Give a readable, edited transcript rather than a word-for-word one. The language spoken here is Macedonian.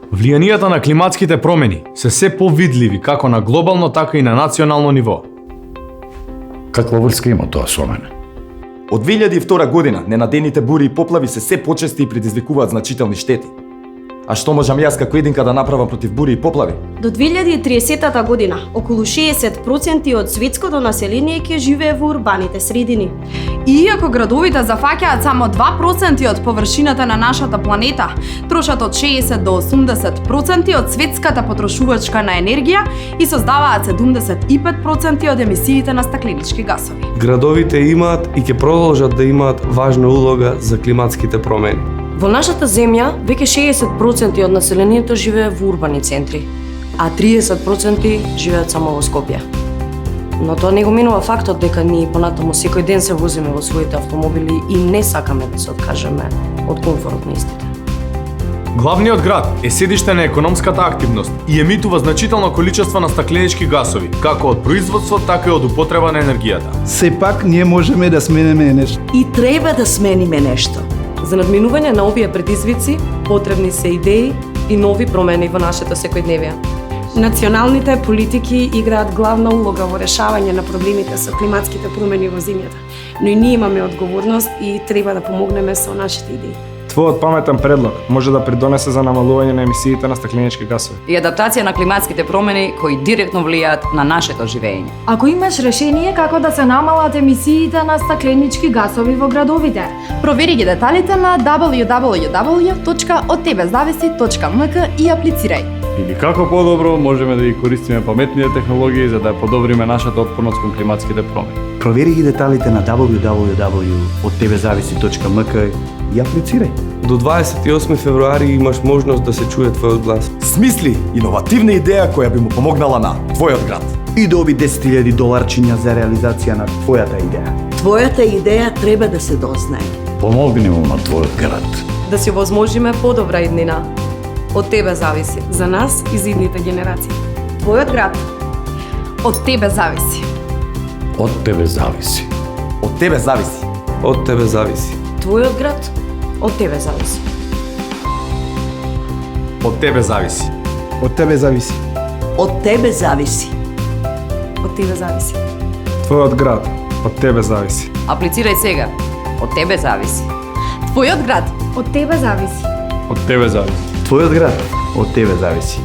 Влијанијата на климатските промени се повидливи како на глобално, така и на национално ниво. Каква врска има тоа со мене? Од 2002 година ненадените бури и поплави се почести и предизвикуваат значителни штети. А што можам јас како единка да направам против бури и поплави? До 2030 година, околу 60% од светското население ќе живее во урбаните средини. И иако градовите зафаќаат само 2% од површината на нашата планета, трошат од 60 до 80% од светската потрошувачка на енергија и создаваат 75% од емисиите на стакленички гасови. Градовите имаат и ќе продолжат да имаат важна улога за климатските промени. Во нашата земја веќе 60% од населението живее во урбани центри, а 30% живеат само во Скопје. Но тоа не го менува фактот дека ние понатаму секој ден се возиме во своите автомобили и не сакаме да се откажеме од комфорот на истите. Главниот град е седиште на економската активност и емитува значително количество на стакленички гасови, како од производство, така и од употреба на енергијата. Сепак ние можеме да смениме нешто. И треба да смениме нешто. За надминување на овие предизвици потребни се идеи и нови промени во нашето секојдневие. Националните политики играат главна улога во решавање на проблемите со климатските промени во земјата, но и ние имаме одговорност и треба да помогнеме со нашите идеи. Твојот паметен предлог може да придонесе за намалување на емисиите на стакленички гасови и адаптација на климатските промени кои директно влијаат на нашето живење. Ако имаш решение како да се намалат емисиите на стакленички гасови во градовите, провери ги деталите на www.ottebezavisi.mk и аплицирај. Или како подобро можеме да ги користиме паметните технологии за да подобриме нашата отпорност кон климатските промени. Провери ги деталите на www.ottebezavisi.mk и аплицирај. До 28 февруари имаш можност да се чуе твојот глас. Смисли иновативна идеја која би му помогнала на твојот град. И доби $10,000 за реализација на твојата идеја. Твојата идеја треба да се дознае. Помогни му на твојот град. Да си овозможиме подобра иднина. Од тебе зависи. За нас и за идните генерации. Твојот град. Од тебе зависи. Од тебе зависи. Од тебе зависи. Од тебе зависи. Твојот град. Од тебе зависи. Од тебе зависи. Од тебе зависи. Од тебе зависи. Од тебе зависи. Твојот град, од тебе зависи. Аплицирај сега. Од тебе зависи. Твојот град. Од тебе зависи. Од тебе зависи. Твојот град, од тебе зависи.